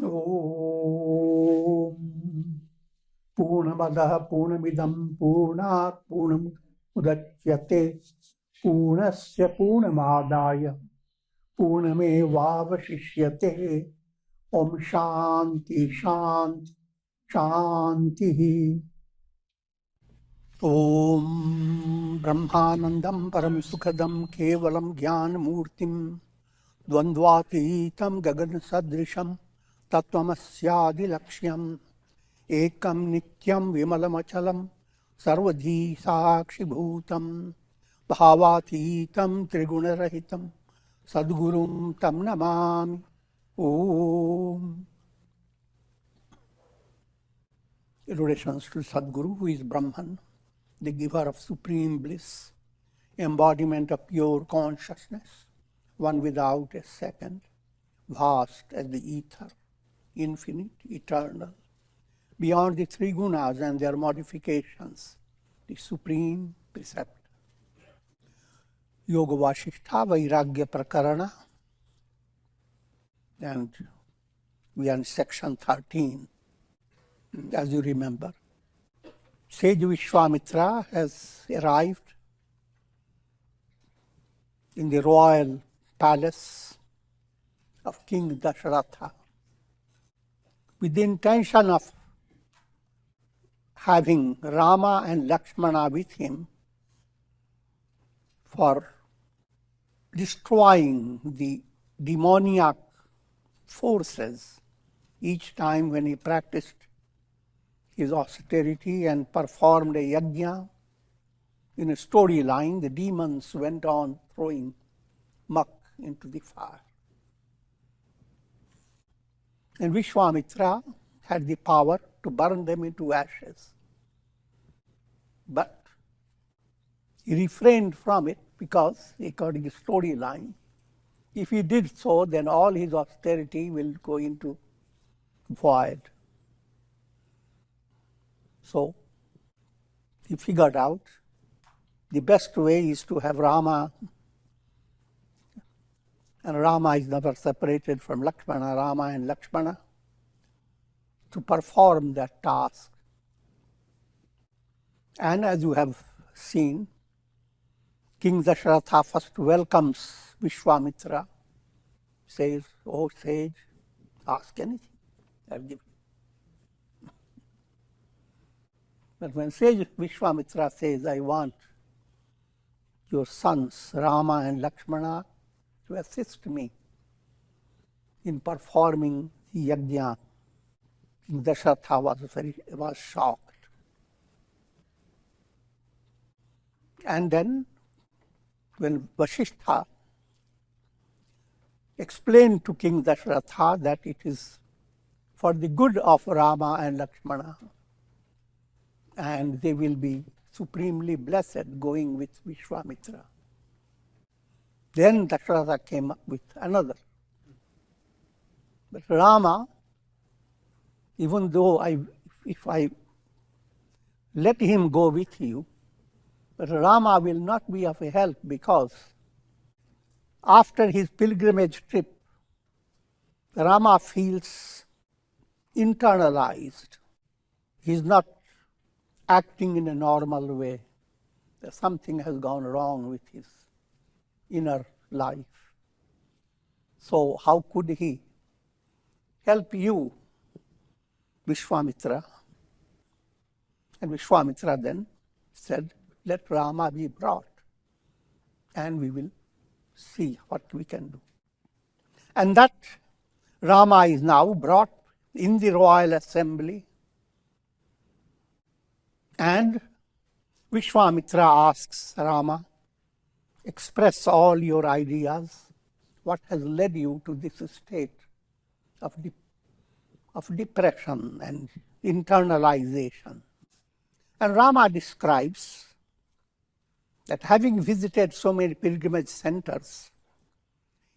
ॐ पूर्णमदः पूर्णमिदं पूर्णात् पूर्णमुदच्यते पूर्णस्य पूर्णमादाय पूर्णमेवावशिष्यते ॐ शान्ति शान्ति शान्तिः ॐ ब्रह्मानन्दं परमसुखदं केवलं ज्ञानमूर्तिं द्वन्द्वातीतं गगनसदृशं तत्त्वमस्यादिलक्ष्यम् एकं नित्यं विमलमचलं सर्वधी साक्षिभूतं भावातीतं त्रिगुणरहितं सद्गुरुं तं नमामि ॐ Salutations to Sadguru, who is Brahman, the giver of supreme bliss, embodiment of pure consciousness, one without a second, vast as the ether, infinite, eternal, beyond the three gunas and their modifications, the supreme preceptor. Yoga Vasishtha Vairagya Prakarana, and we are in section 13, as you remember. Sage Vishwamitra has arrived in the royal palace of King Dasharatha with the intention of having Rama and Lakshmana with him for destroying the demoniac forces each time when he practiced his austerity and performed a yajna. In a storyline, the demons went on throwing muck into the fire. And Vishwamitra had the power to burn them into ashes. But he refrained from it because, according to the storyline, if he did so, then all his austerity will go into void. So he figured out the best way is to have Rama, and Rama is never separated from Lakshmana, Rama and Lakshmana, to perform that task. And as you have seen, King Dasharatha first welcomes Vishwamitra, says, "Oh sage, ask anything, I'll give you." But when sage Vishwamitra says, "I want your sons, Rama and Lakshmana, to assist me in performing the yajna," King Dasharatha was shocked. And then when Vasishtha explained to King Dasharatha that it is for the good of Rama and Lakshmana, and they will be supremely blessed going with Vishwamitra. Then Dasharatha came up with another. But Rama, even though if I let him go with you, but Rama will not be of help, because after his pilgrimage trip, Rama feels internalized. He's not acting in a normal way. Something has gone wrong with his inner life. So how could he help you, Vishwamitra? And Vishwamitra then said, "Let Rama be brought, and we will see what we can do." And that Rama is now brought in the royal assembly, and Vishwamitra asks Rama, "Express all your ideas. What has led you to this state of depression and internalization?" And Rama describes that having visited so many pilgrimage centers,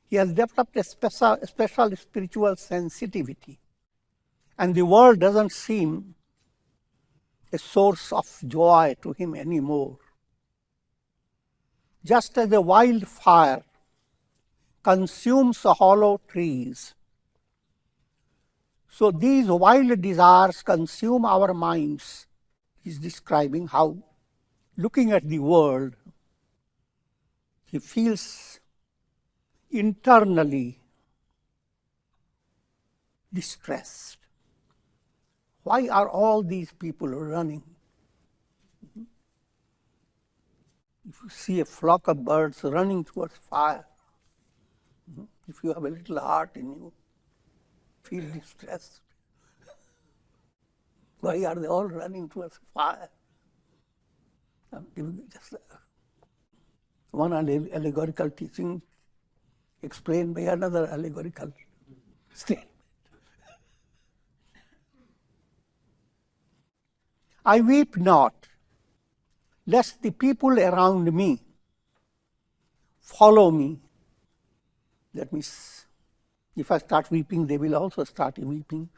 he has developed a special spiritual sensitivity, and the world doesn't seem a source of joy to him anymore. Just as a wildfire consumes hollow trees, So these wild desires consume our minds. He's describing how, looking at the world, he feels internally distressed. Why are all these people running? If you see a flock of birds running towards fire, if you have a little heart in you, feel distressed. Why are they all running towards fire? I'm giving you just one allegorical teaching explained by another allegorical statement. I weep not, lest the people around me follow me. That means if I start weeping, they will also start weeping.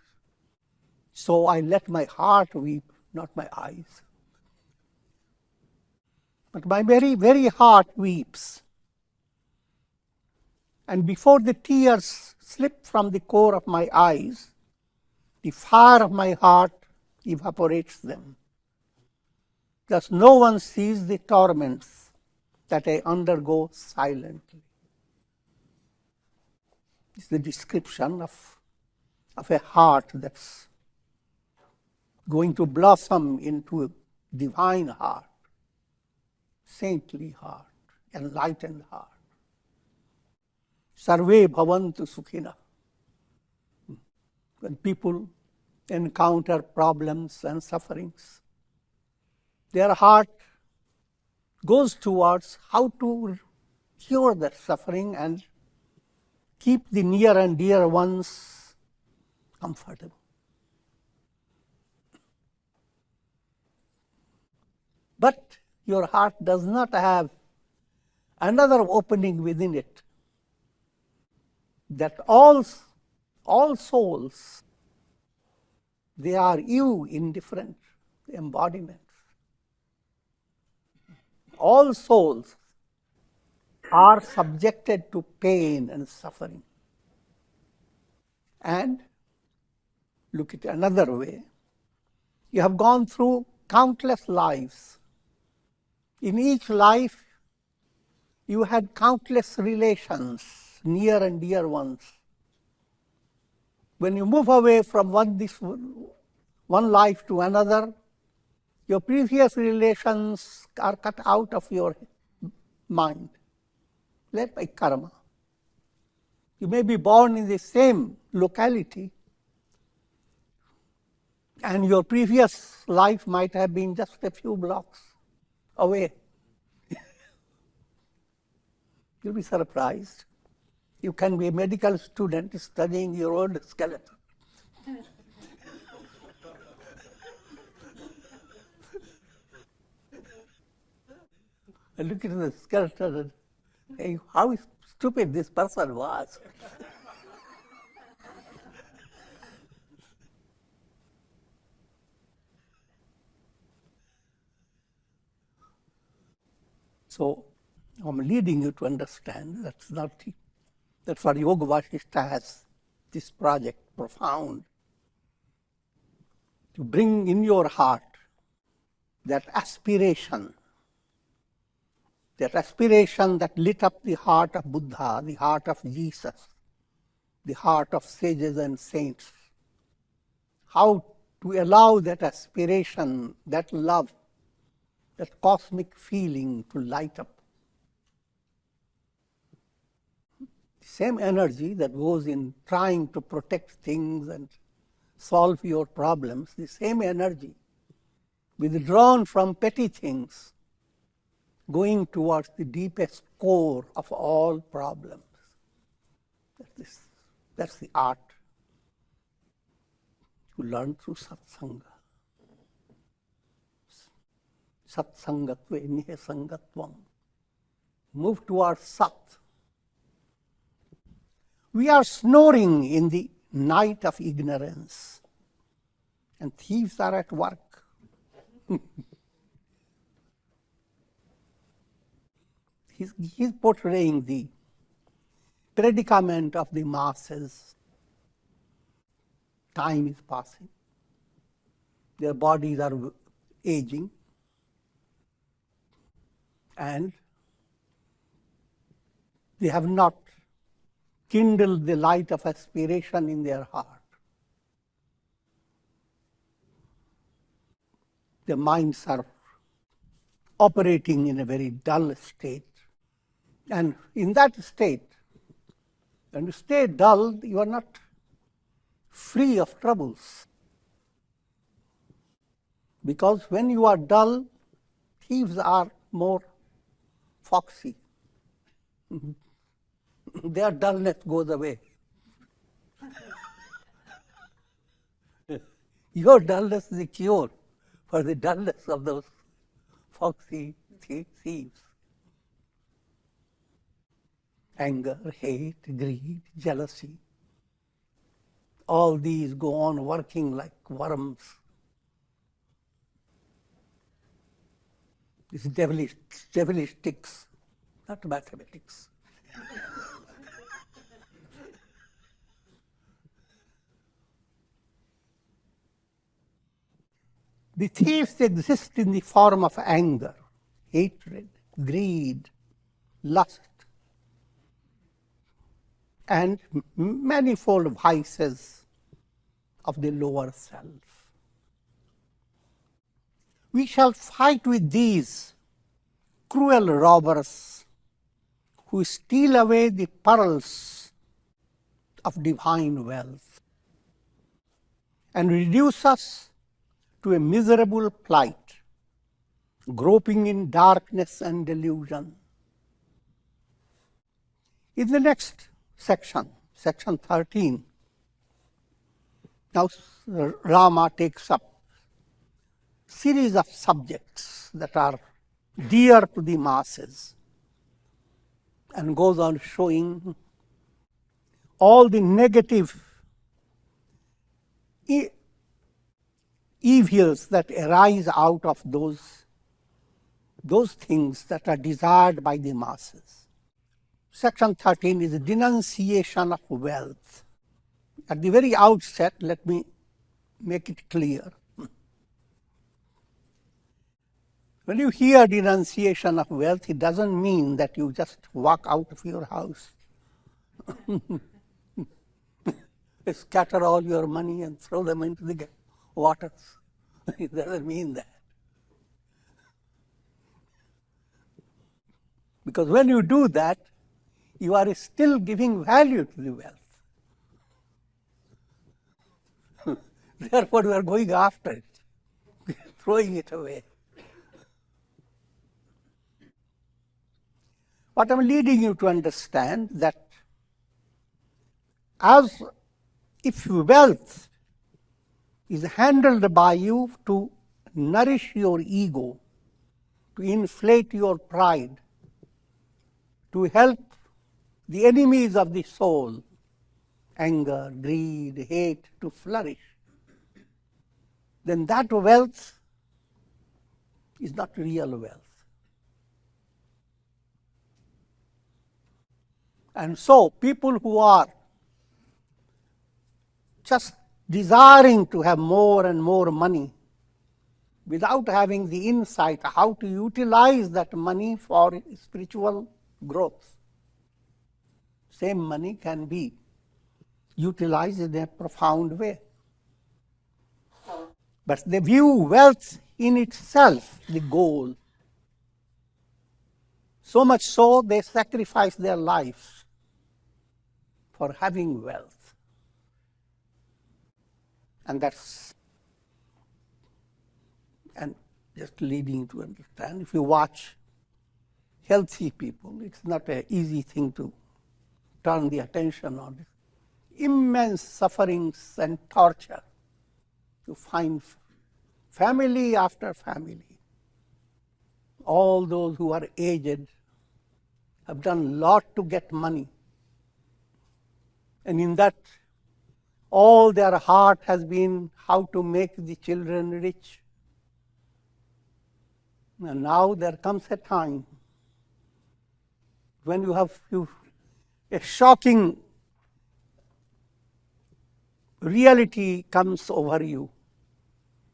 So I let my heart weep, not my eyes. But my very, very heart weeps. And before the tears slip from the core of my eyes, the fire of my heart evaporates them. Thus no one sees the torments that I undergo silently. It's the description of a heart that's going to blossom into a divine heart, saintly heart, enlightened heart. Sarve bhavantu sukhina. When people encounter problems and sufferings, their heart goes towards how to cure that suffering and keep the near and dear ones comfortable. But your heart does not have another opening within it, that all souls, they are you in different embodiments. All souls are subjected to pain and suffering. And look at it another way. You have gone through countless lives. In each life, you had countless relations, near and dear ones. When you move away from one life to another, your previous relations are cut out of your mind, led by karma. You may be born in the same locality, and your previous life might have been just a few blocks away. You'll be surprised. You can be a medical student studying your own skeleton. I look at the skeleton and say, how stupid this person was. So I'm leading you to understand that's what Yoga Vasishtha has, this project, profound, to bring in your heart that aspiration that lit up the heart of Buddha, the heart of Jesus, the heart of sages and saints. How to allow that aspiration, that love, that cosmic feeling to light up. The same energy that goes in trying to protect things and solve your problems, the same energy withdrawn from petty things, going towards the deepest core of all problems. That's the art to learn through satsanga. Satsangatve nihesangatvam. Move towards sat. We are snoring in the night of ignorance, and thieves are at work. He's portraying the predicament of the masses. time is passing. Their bodies are aging. And they have not kindled the light of aspiration in their heart. Their minds are operating in a very dull state. And in that state, when you stay dull, you are not free of troubles. Because when you are dull, thieves are more foxy. Their dullness goes away. Your dullness is a cure for the dullness of those foxy thieves. Anger, hate, greed, jealousy, all these go on working like worms. These devilish ticks, not mathematics. The thieves exist in the form of anger, hatred, greed, lust, and manifold vices of the lower self. We shall fight with these cruel robbers who steal away the pearls of divine wealth and reduce us to a miserable plight, groping in darkness and delusion. In the next section, section 13, now Rama takes up a series of subjects that are dear to the masses and goes on showing all the negative evils that arise out of those things that are desired by the masses. Section 13 is a denunciation of wealth. At the very outset, let me make it clear. When you hear denunciation of wealth, it doesn't mean that you just walk out of your house, scatter all your money and throw them into the waters. It doesn't mean that. Because when you do that, you are still giving value to the wealth. Therefore, you are going after it, throwing it away. What I'm leading you to understand that as if wealth is handled by you to nourish your ego, to inflate your pride, to help the enemies of the soul, anger, greed, hate, to flourish, then that wealth is not real wealth. And so people who are just desiring to have more and more money without having the insight how to utilize that money for spiritual growth, same money can be utilized in a profound way. But they view wealth in itself the goal. So much so they sacrifice their lives for having wealth. And that's, and just leading to understand, if you watch healthy people, it's not an easy thing to turn the attention on it. Immense sufferings and torture to find family after family. All those who are aged have done a lot to get money. And in that, all their heart has been how to make the children rich. And now there comes a time when you have a shocking reality comes over you.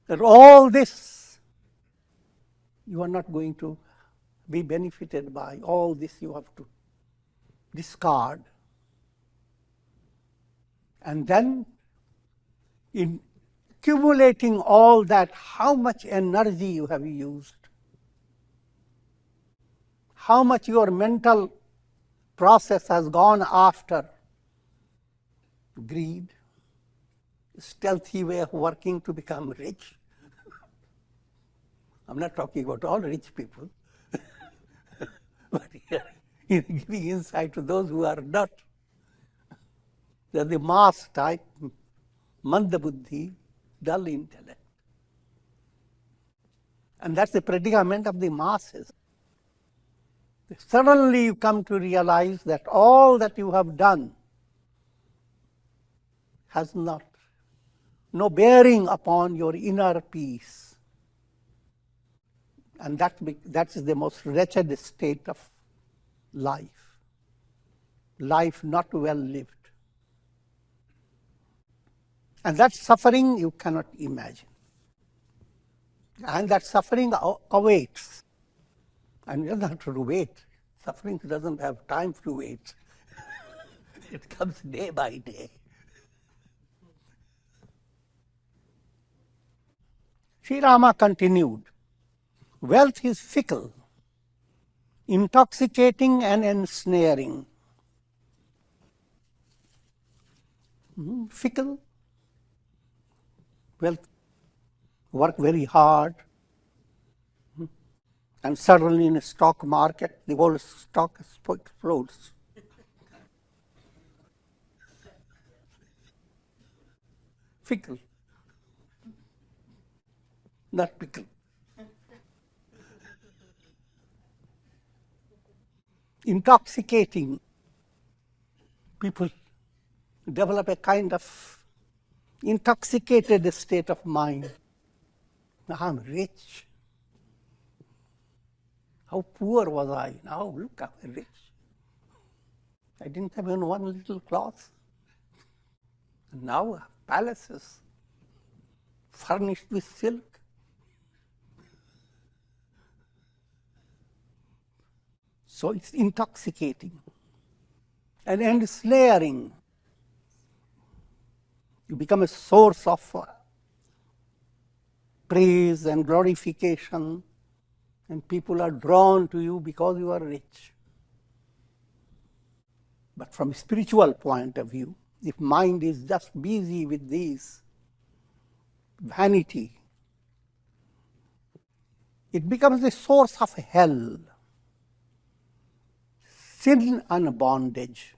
That all this you are not going to be benefited by. All this you have to discard. And then, in accumulating all that, how much energy you have used, how much your mental process has gone after greed, stealthy way of working to become rich. I'm not talking about all rich people, but here, giving insight to those who are not. They're the mass type, manda buddhi, dull intellect. And that's the predicament of the masses. Suddenly you come to realize that all that you have done has no bearing upon your inner peace. And that is the most wretched state of life. Life not well lived. And that suffering you cannot imagine. And that suffering awaits. And you don't have to wait. Suffering doesn't have time to wait. It comes day by day. Sri Rama continued, wealth is fickle, intoxicating and ensnaring. Fickle. Wealth, work very hard, and suddenly in a stock market, the whole stock explodes. Fickle, not pickle. Intoxicating. People develop a kind of intoxicated state of mind. I'm rich. How poor was I? Now look, I'm rich. I didn't have even one little cloth. And now I have palaces furnished with silk. So it's intoxicating and ensnaring. You become a source of praise and glorification, and people are drawn to you because you are rich. But from a spiritual point of view, if mind is just busy with these vanity, it becomes a source of hell, sin and bondage.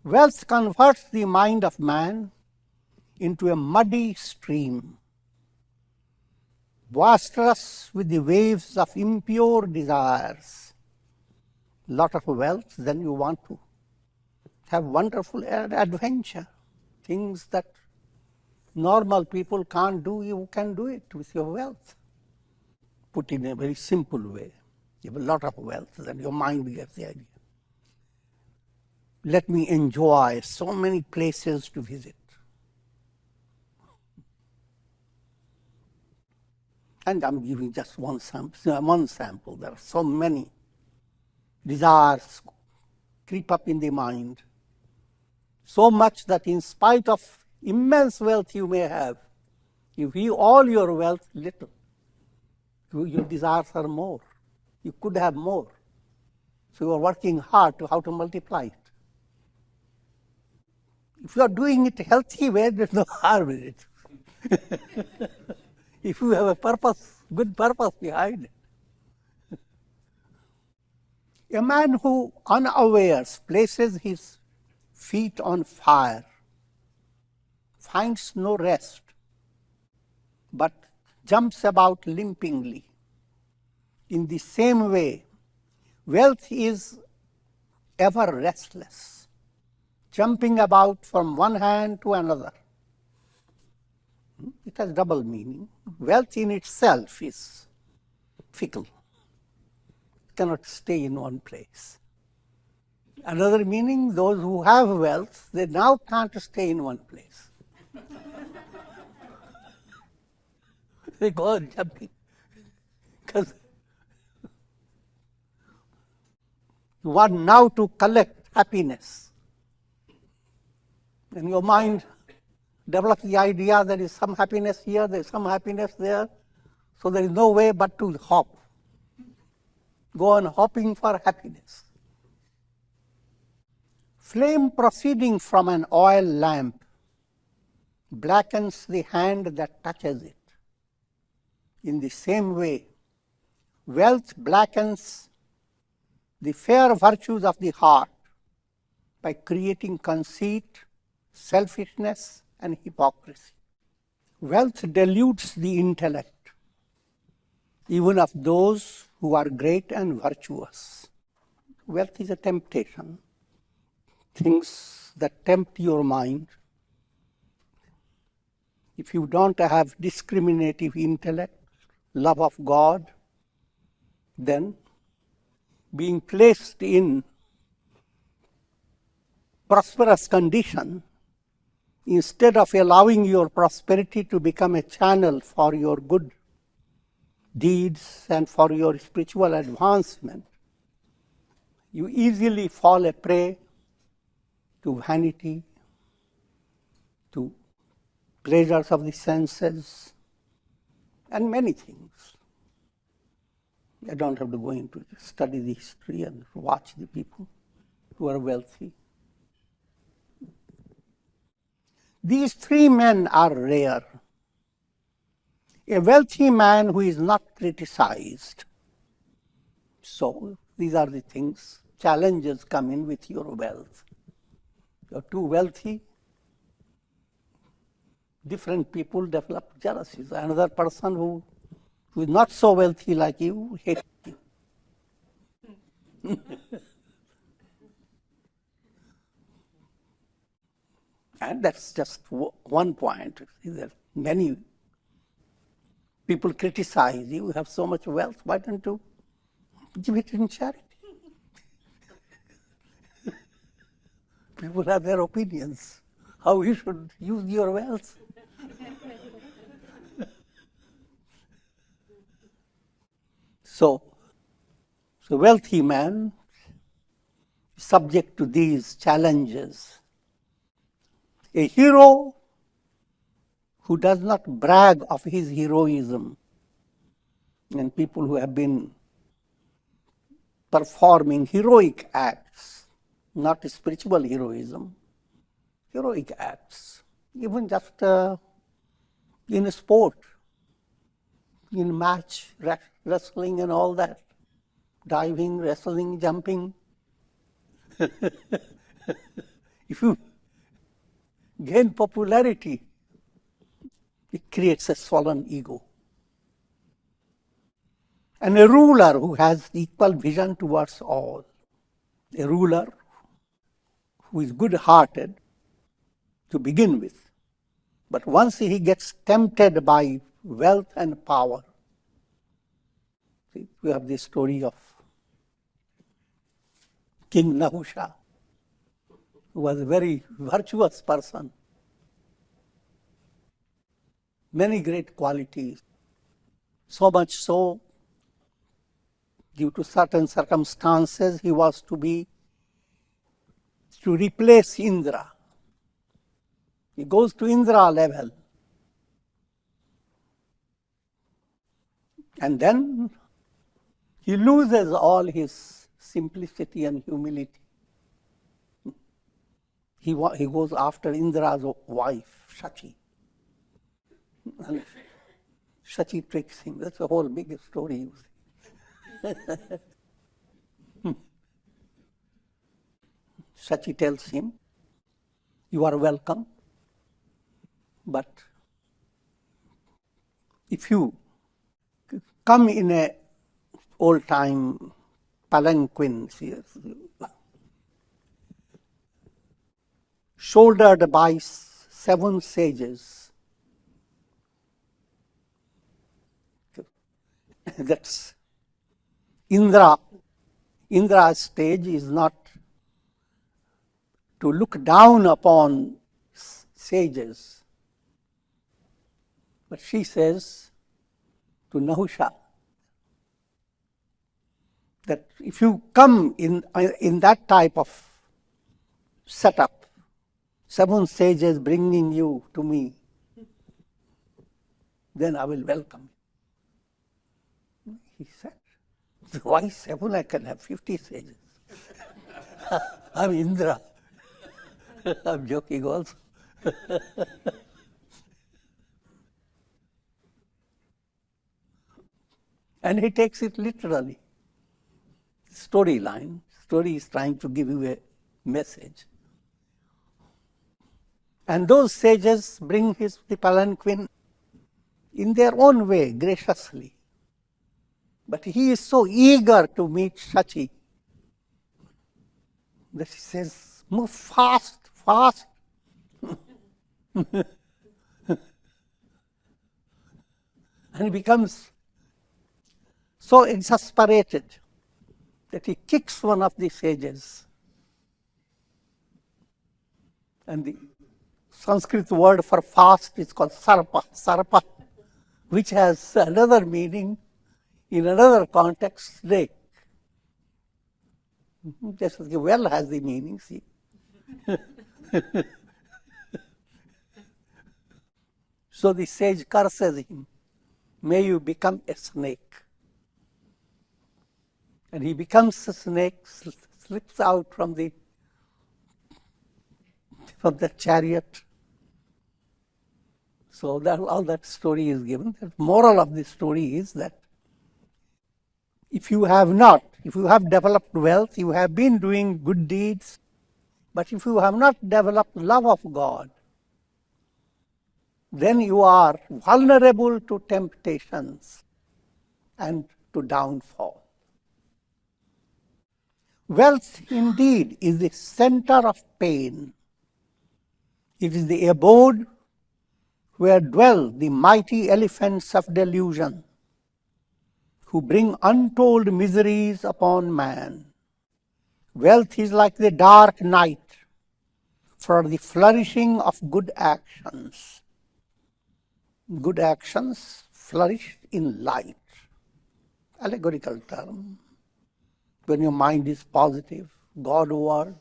Wealth converts the mind of man into a muddy stream, boisterous with the waves of impure desires. Lot of wealth, then you want to have wonderful adventure, things that normal people can't do, you can do it with your wealth. Put in a very simple way. You have a lot of wealth, then your mind gets the idea. Let me enjoy so many places to visit. And I'm giving just one sample. There are so many desires creep up in the mind. So much that in spite of immense wealth you may have, if you all your wealth little, your desires are more. You could have more. So you are working hard to how to multiply it. If you are doing it healthy way, there's no harm in it. If you have a purpose, good purpose behind it. A man who unawares places his feet on fire finds no rest, but jumps about limpingly. In the same way, wealth is ever restless, jumping about from one hand to another. It has double meaning. Wealth in itself is fickle. It cannot stay in one place. Another meaning, those who have wealth, they now can't stay in one place. They go on jumping. Because you want now to collect happiness. And your mind develops the idea there is some happiness here, there is some happiness there. So there is no way but to hop. Go on hopping for happiness. Flame proceeding from an oil lamp blackens the hand that touches it. In the same way, wealth blackens the fair virtues of the heart by creating conceit, selfishness, and hypocrisy. Wealth dilutes the intellect, even of those who are great and virtuous. Wealth is a temptation. Things that tempt your mind. If you don't have discriminative intellect, love of God, then being placed in prosperous condition, instead of allowing your prosperity to become a channel for your good deeds and for your spiritual advancement, you easily fall a prey to vanity, to pleasures of the senses, and many things. I don't have to go into study the history and watch the people who are wealthy. These three men are rare. A wealthy man who is not criticized. So these are the things, challenges come in with your wealth. You're too wealthy, different people develop jealousies. Another person who is not so wealthy like you hates you. And that's just one point. There are many people criticize you have so much wealth, why don't you give it in charity? People have their opinions, how you should use your wealth. So wealthy man is subject to these challenges. A hero who does not brag of his heroism, and people who have been performing heroic acts, not spiritual heroism, heroic acts, even just in a sport, in match, wrestling and all that, diving, wrestling, jumping. If you gain popularity, it creates a swollen ego. And a ruler who has equal vision towards all, a ruler who is good-hearted to begin with, but once he gets tempted by wealth and power, see, we have the story of King Nahusha, who was a very virtuous person, many great qualities, so much so, due to certain circumstances, he was to replace Indra. He goes to Indra level. And then he loses all his simplicity and humility. He goes after Indra's wife, Shachi. And Shachi tricks him. That's a whole big story. Shachi tells him, you are welcome, but if you come in a old-time palanquin, shouldered by 7 sages, that's Indra's stage is not to look down upon sages. But she says to Nahusha that if you come in that type of setup, 7 sages bringing you to me, then I will welcome you. He said, why 7? I can have 50 sages. I'm Indra. I'm joking also. And he takes it literally. Storyline. Story is trying to give you a message. And those sages bring the palanquin in their own way, graciously. But he is so eager to meet Shachi that he says, move fast, fast. And he becomes so exasperated that he kicks one of the sages. And the Sanskrit word for fast is called sarpa, which has another meaning in another context, snake. Just as the well has the meaning, see. So the sage curses him, may you become a snake. And he becomes a snake, slips out from the chariot. So all that story is given. The moral of the story is that if you have developed wealth, you have been doing good deeds, but if you have not developed love of God, then you are vulnerable to temptations and to downfall. Wealth indeed is the center of pain. It is the abode where dwell the mighty elephants of delusion, who bring untold miseries upon man. Wealth is like the dark night for the flourishing of good actions. Good actions flourish in light. Allegorical term. When your mind is positive, Godward,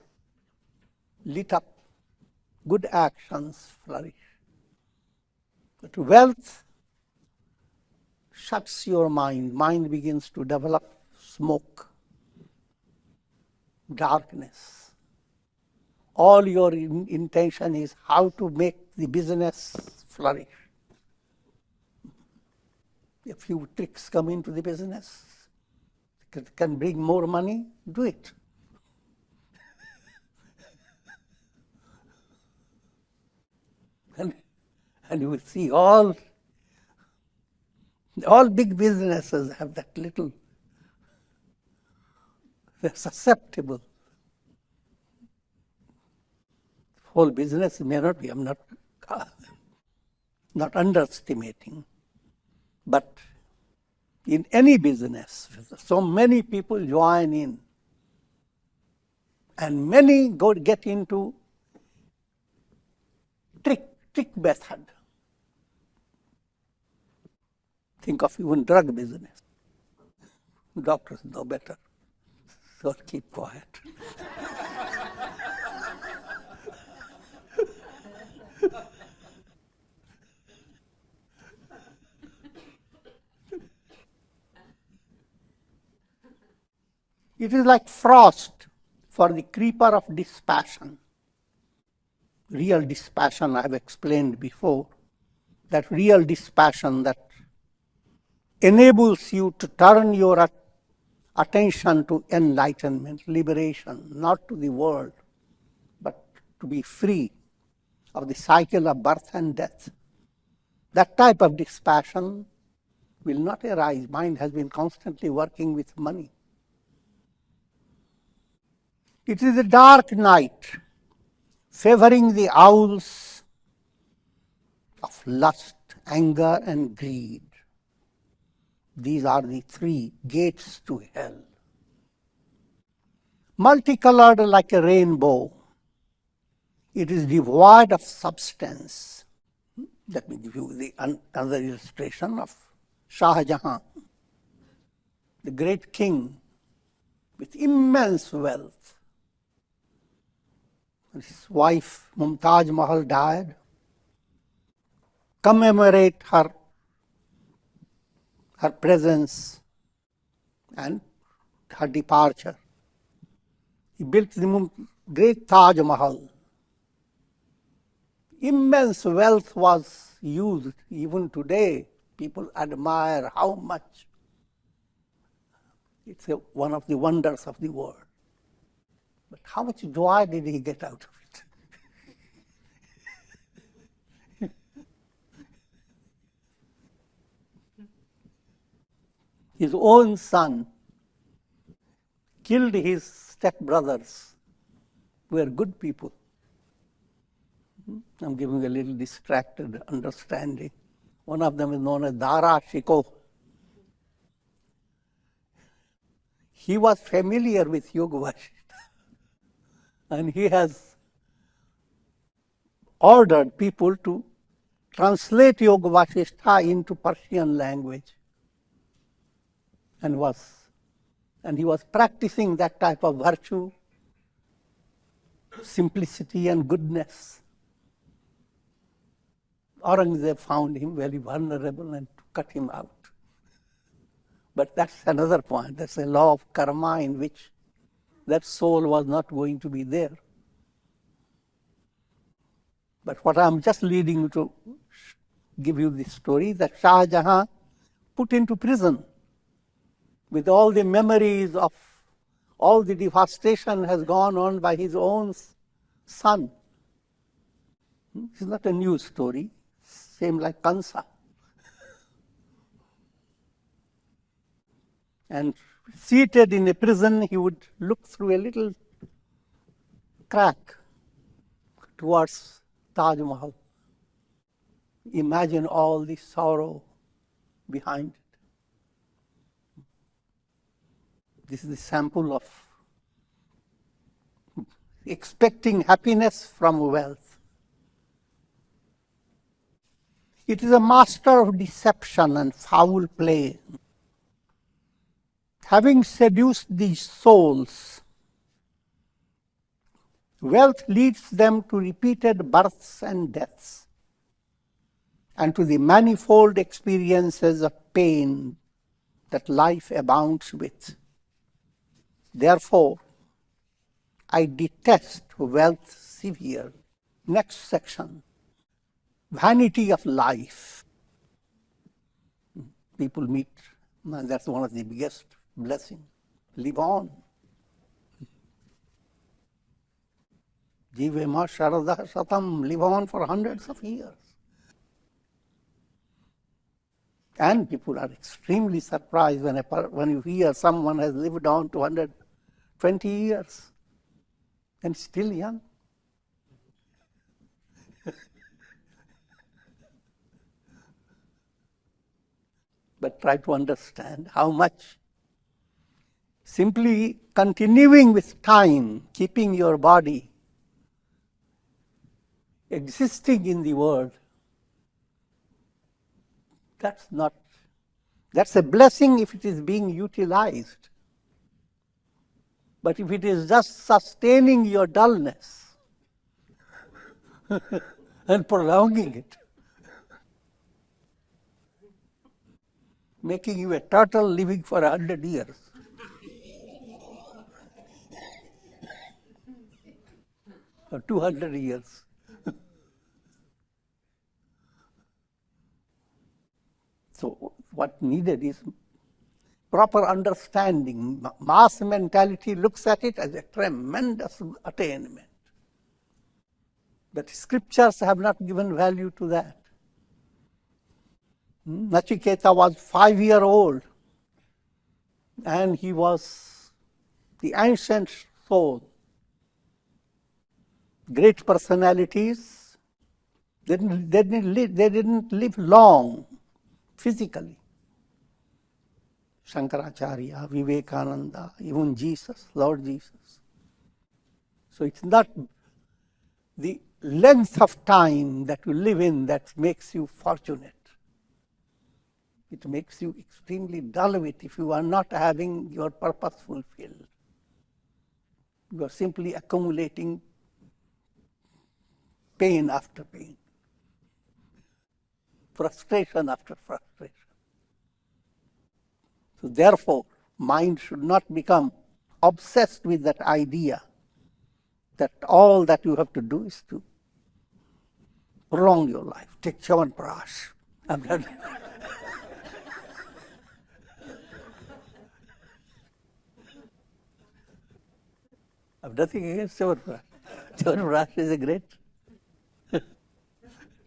lit up, good actions flourish. But wealth shuts your mind. Mind begins to develop smoke, darkness. All your intention is how to make the business flourish. A few tricks come into the business, can bring more money, do it. And you will see all big businesses have that little, they're susceptible. Whole business may not be, I'm not underestimating. But in any business, so many people join in, and many get into trick method. Think of even drug business. Doctors know better, so keep quiet. It is like frost for the creeper of dispassion. Real dispassion, I have explained before, that real dispassion that enables you to turn your attention to enlightenment, liberation, not to the world, but to be free of the cycle of birth and death. That type of dispassion will not arise. Mind has been constantly working with money. It is a dark night, favoring the owls of lust, anger, and greed. These are the 3 gates to hell. Multicolored like a rainbow, It is devoid of substance. Let me give you another illustration of Shah Jahan, the great king with immense wealth. His wife Mumtaz Mahal died. Commemorate her presence and her departure. He built the great Taj Mahal. Immense wealth was used. Even today, people admire how much. It's one of the wonders of the world. But how much joy did he get out of it? His own son killed his stepbrothers, who were good people. I'm giving a little distracted understanding. One of them is known as Dara Shikoh. He was familiar with Yoga Vasishtha, and he has ordered people to translate Yoga Vasishtha into Persian language, and he was practicing that type of virtue, simplicity and goodness. Aurangzeb found him very vulnerable and cut him out. But that's another point. That's a law of karma in which that soul was not going to be there. But what I'm just leading to give you this story, that Shah Jahan put into prison with all the memories of all the devastation has gone on by his own son. It's not a new story, same like Kansa. And seated in a prison, he would look through a little crack towards Taj Mahal. Imagine all the sorrow behind it. This is the sample of expecting happiness from wealth. It is a master of deception and foul play. Having seduced these souls, wealth leads them to repeated births and deaths, and to the manifold experiences of pain that life abounds with. Therefore, I detest wealth severely. Next section, vanity of life. People meet, and that's one of the biggest blessings. Live on. Jive ma sharada satam, live on for hundreds of years. And people are extremely surprised when you hear someone has lived on to 120 years and still young. But try to understand how much simply continuing with time, keeping your body existing in the world, that's a blessing if it is being utilized. But if it is just sustaining your dullness and prolonging it, making you a turtle living for 100 years, or 200 years. So what needed is proper understanding. Mass mentality looks at it as a tremendous attainment. But scriptures have not given value to that. Nachiketa was 5-year-old, and he was the ancient soul. Great personalities, they didn't live long physically. Shankaracharya, Vivekananda, even Jesus, Lord Jesus. So it's not the length of time that you live in that makes you fortunate. It makes you extremely dull if you are not having your purpose fulfilled. You are simply accumulating pain after pain, frustration after frustration. So therefore, mind should not become obsessed with that idea that all that you have to do is to prolong your life. Take Chyawanprash. I've nothing against Chyawanprash. Chyawanprash is a great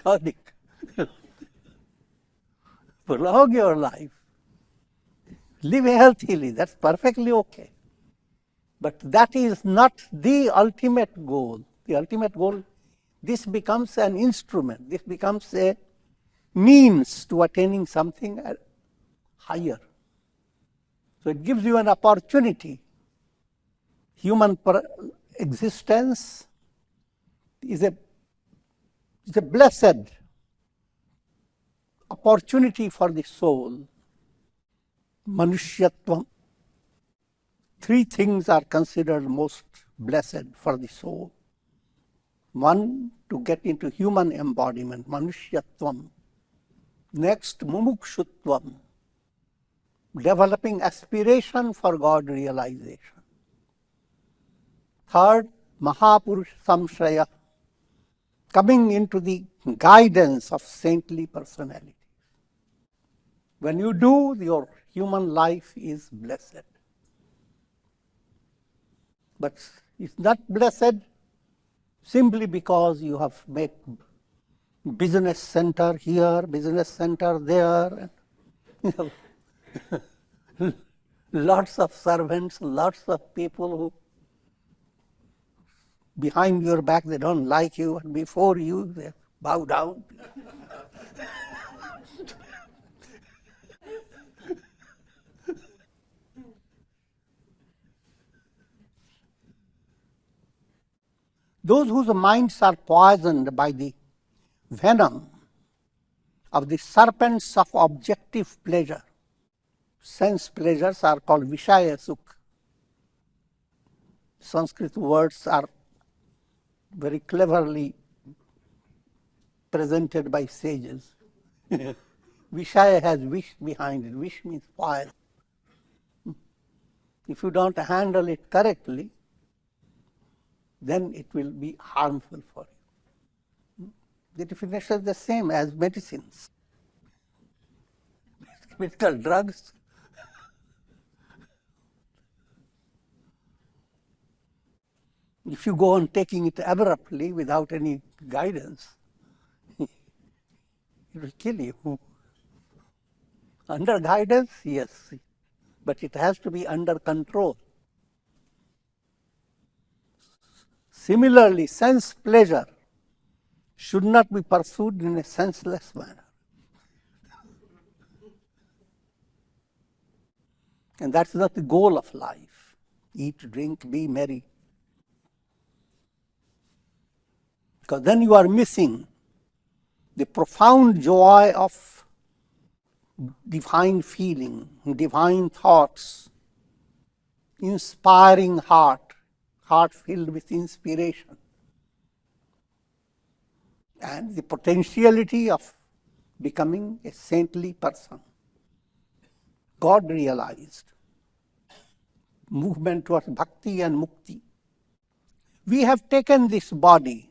tonic. Prolong your life. Live healthily. That's perfectly okay. But that is not the ultimate goal. The ultimate goal, this becomes an instrument. This becomes a means to attaining something higher. So it gives you an opportunity. Human existence is a blessed opportunity for the soul. Manushyatvam. Three things are considered most blessed for the soul. One, to get into human embodiment, Manushyatvam. Next, Mumukshutvam, developing aspiration for God realization. Third, Mahapurush Samshraya, coming into the guidance of saintly personalities. When you do, your human life is blessed. But it's not blessed simply because you have made business center here, business center there, lots of servants, lots of people who behind your back they don't like you, and before you they bow down. Those whose minds are poisoned by the venom of the serpents of objective pleasure, sense pleasures are called Vishaya Sukha. Sanskrit words are very cleverly presented by sages. Vishaya has wish behind it. Wish means fire. If you don't handle it correctly, then it will be harmful for you. The definition is the same as medicines. Medical drugs. If you go on taking it abruptly without any guidance, it will kill you. Under guidance, yes, but it has to be under control. Similarly, sense pleasure should not be pursued in a senseless manner. And that's not the goal of life. Eat, drink, be merry. Because then you are missing the profound joy of divine feeling, divine thoughts, inspiring heart filled with inspiration, and the potentiality of becoming a saintly person, God realized, movement towards bhakti and mukti. We have taken this body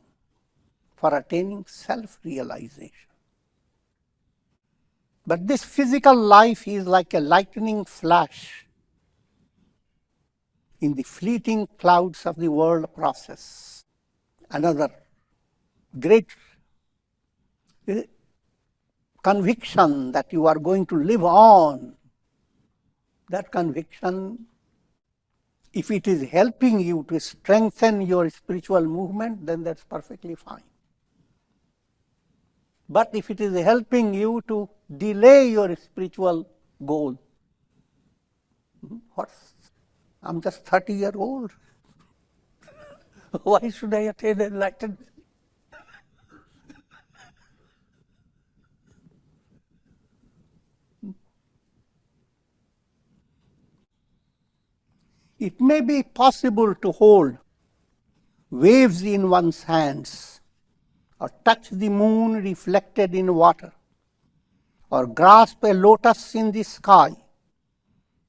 for attaining self-realization. But this physical life is like a lightning flash in the fleeting clouds of the world process. Another great conviction that you are going to live on, that conviction, if it is helping you to strengthen your spiritual movement, then that's perfectly fine. But if it is helping you to delay your spiritual goal, I'm just 30 years old. Why should I attain enlightenment? It may be possible to hold waves in one's hands, or touch the moon reflected in water, or grasp a lotus in the sky,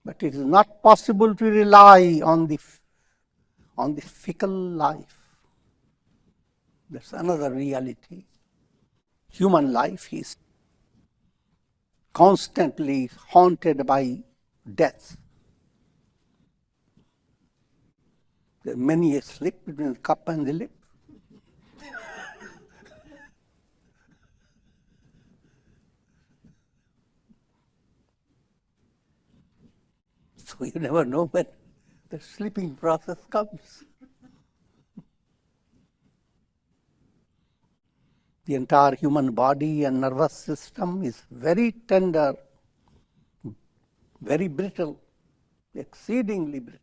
but it is not possible to rely on the fickle life. That's another reality. Human life is constantly haunted by death. There are many a slip between the cup and the lip. So you never know when the slipping process comes. The entire human body and nervous system is very tender, very brittle, exceedingly brittle.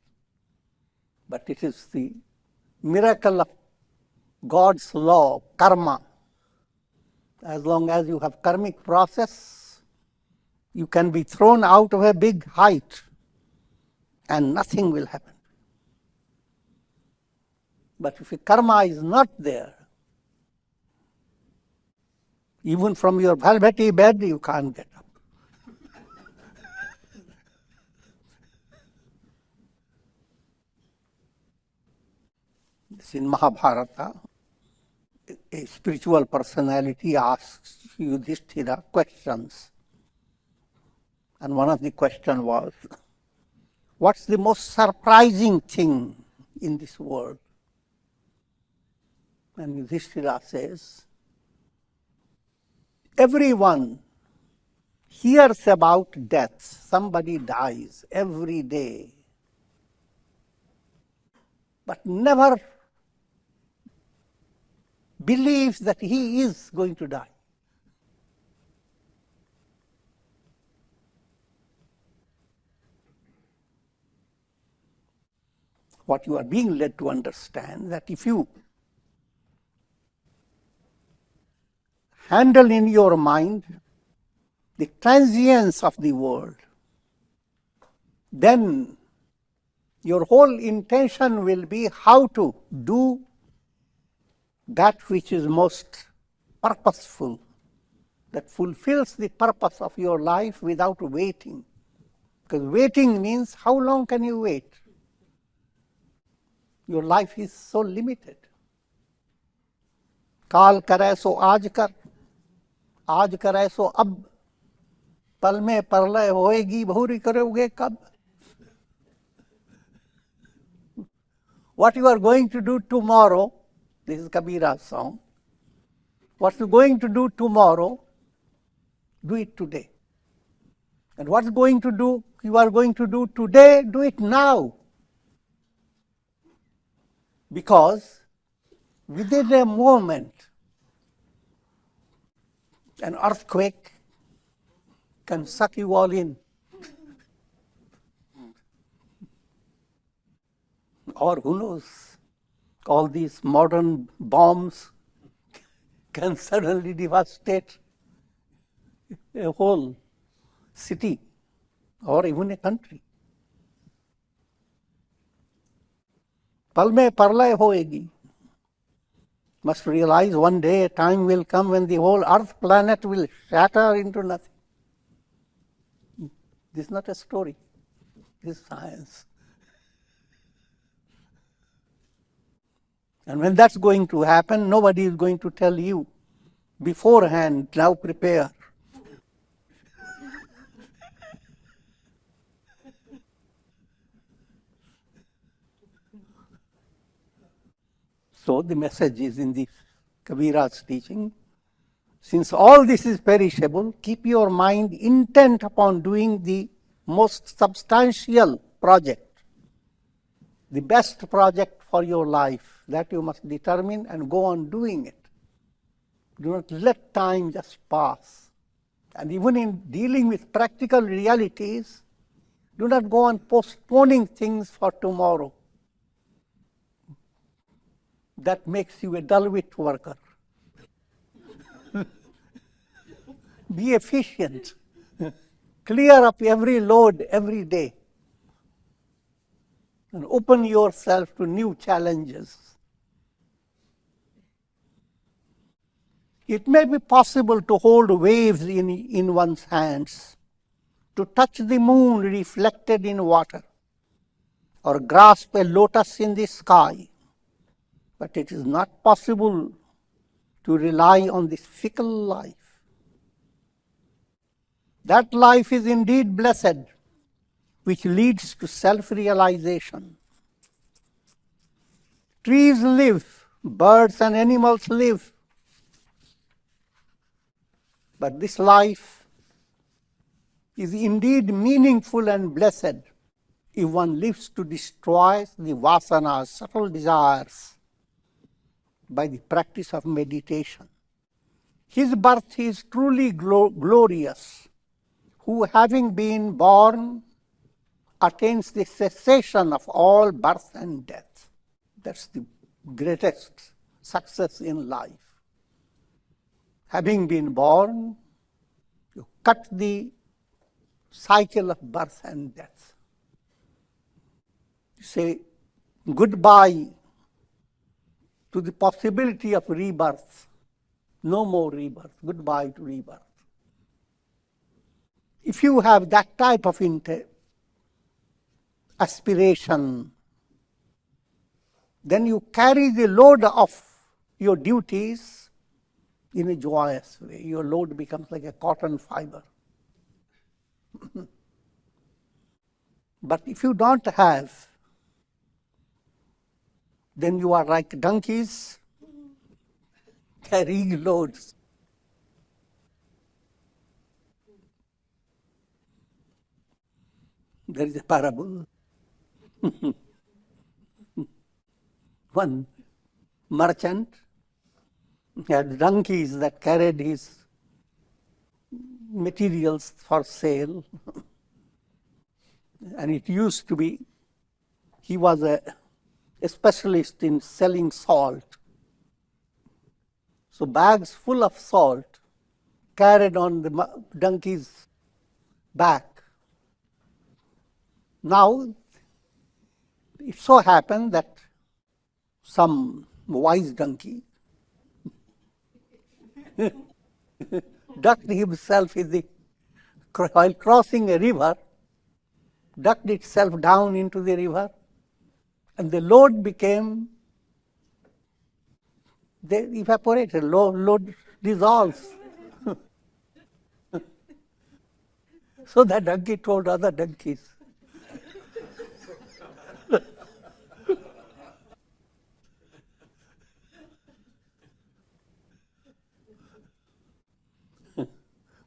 But it is the miracle of God's law, karma. As long as you have karmic process, you can be thrown out of a big height and nothing will happen. But if karma is not there, even from your velvety bed, you can't get up. It's in Mahabharata. A spiritual personality asks Yudhishthira questions. And one of the questions was, what's the most surprising thing in this world? And Yudhishthira says, everyone hears about death. Somebody dies every day, but never believes that he is going to die. What you are being led to understand, that if you handle in your mind the transience of the world, then your whole intention will be how to do that which is most purposeful, that fulfills the purpose of your life without waiting. Because waiting means, how long can you wait? Your life is so limited. काल करे सो आज करे सो अब, पल में प्रलय होएगी बहुरी करोगे कब? What you are going to do tomorrow, this is Kabira's song. What you're going to do tomorrow, do it today. And what's going to do, you are going to do today, do it now. Because within a moment, an earthquake can suck you all in. Or who knows, all these modern bombs can suddenly devastate a whole city or even a country. पल में प्रलय होएगी. Must realize one day a time will come when the whole earth planet will shatter into nothing. This is not a story. This is science. And when that's going to happen, nobody is going to tell you beforehand, now prepare. So the message is in the Kabira's teaching, since all this is perishable, keep your mind intent upon doing the most substantial project, the best project for your life, that you must determine and go on doing it. Do not let time just pass. And even in dealing with practical realities, do not go on postponing things for tomorrow. That makes you a dull-wit worker. Be efficient. Clear up every load every day. and open yourself to new challenges. It may be possible to hold waves in one's hands, to touch the moon reflected in water, or grasp a lotus in the sky. But it is not possible to rely on this fickle life. That life is indeed blessed, which leads to self-realization. Trees live, birds and animals live. But this life is indeed meaningful and blessed if one lives to destroy the vasanas, subtle desires, by the practice of meditation. His birth is truly glorious, who having been born attains the cessation of all birth and death. That's the greatest success in life. Having been born, you cut the cycle of birth and death. You say goodbye to the possibility of rebirth. No more rebirth. Goodbye to rebirth. If you have that type of aspiration, then you carry the load of your duties in a joyous way. Your load becomes like a cotton fiber. But if you don't have, then you are like donkeys carrying loads. There is a parable. One merchant had donkeys that carried his materials for sale. And it used to be, he was a specialist in selling salt. So bags full of salt carried on the donkey's back. Now, it so happened that some wise donkey ducked himself while crossing a river, ducked itself down into the river, and the load became, they evaporated, load dissolves. So that donkey told other donkeys,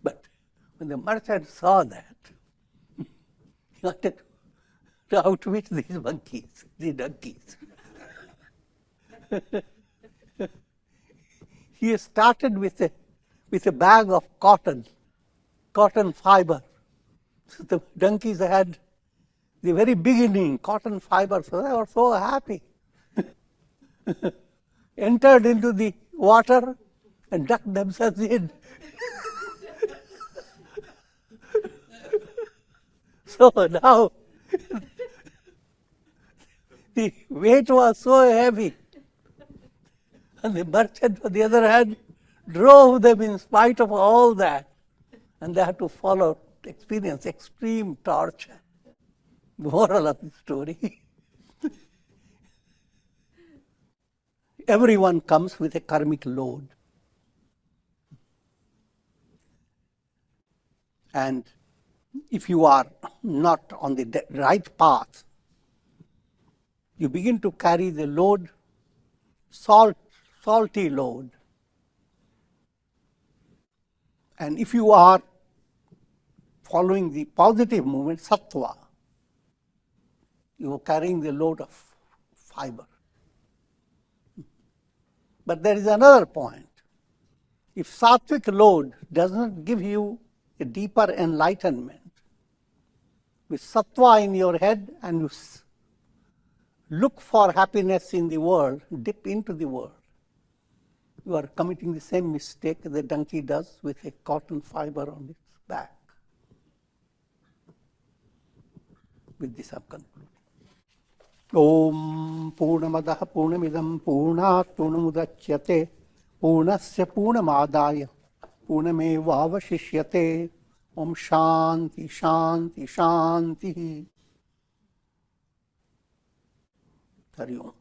but when the merchant saw that, he wanted to outwit these monkeys, the donkeys. He started with a bag of cotton fiber. So the donkeys had the very beginning cotton fiber, so they were so happy. Entered into the water and ducked themselves in. So now the weight was so heavy, and the merchant, on the other hand, drove them in spite of all that, and they had to experience extreme torture. Moral of the story. Everyone comes with a karmic load. And if you are not on the right path, you begin to carry the load, salty load. And if you are following the positive movement, sattva, you are carrying the load of fiber. But there is another point. If sattvic load does not give you a deeper enlightenment, with sattva in your head and you look for happiness in the world, dip into the world, you are committing the same mistake the donkey does with a cotton fiber on its back. With this, I am concluding. Om Purnamadah Purnamidam Purnat Purnamudachyate Purnasya Purnamadaya Purnamevavashishyate. Om Shanti Shanti Shanti. Hari Om.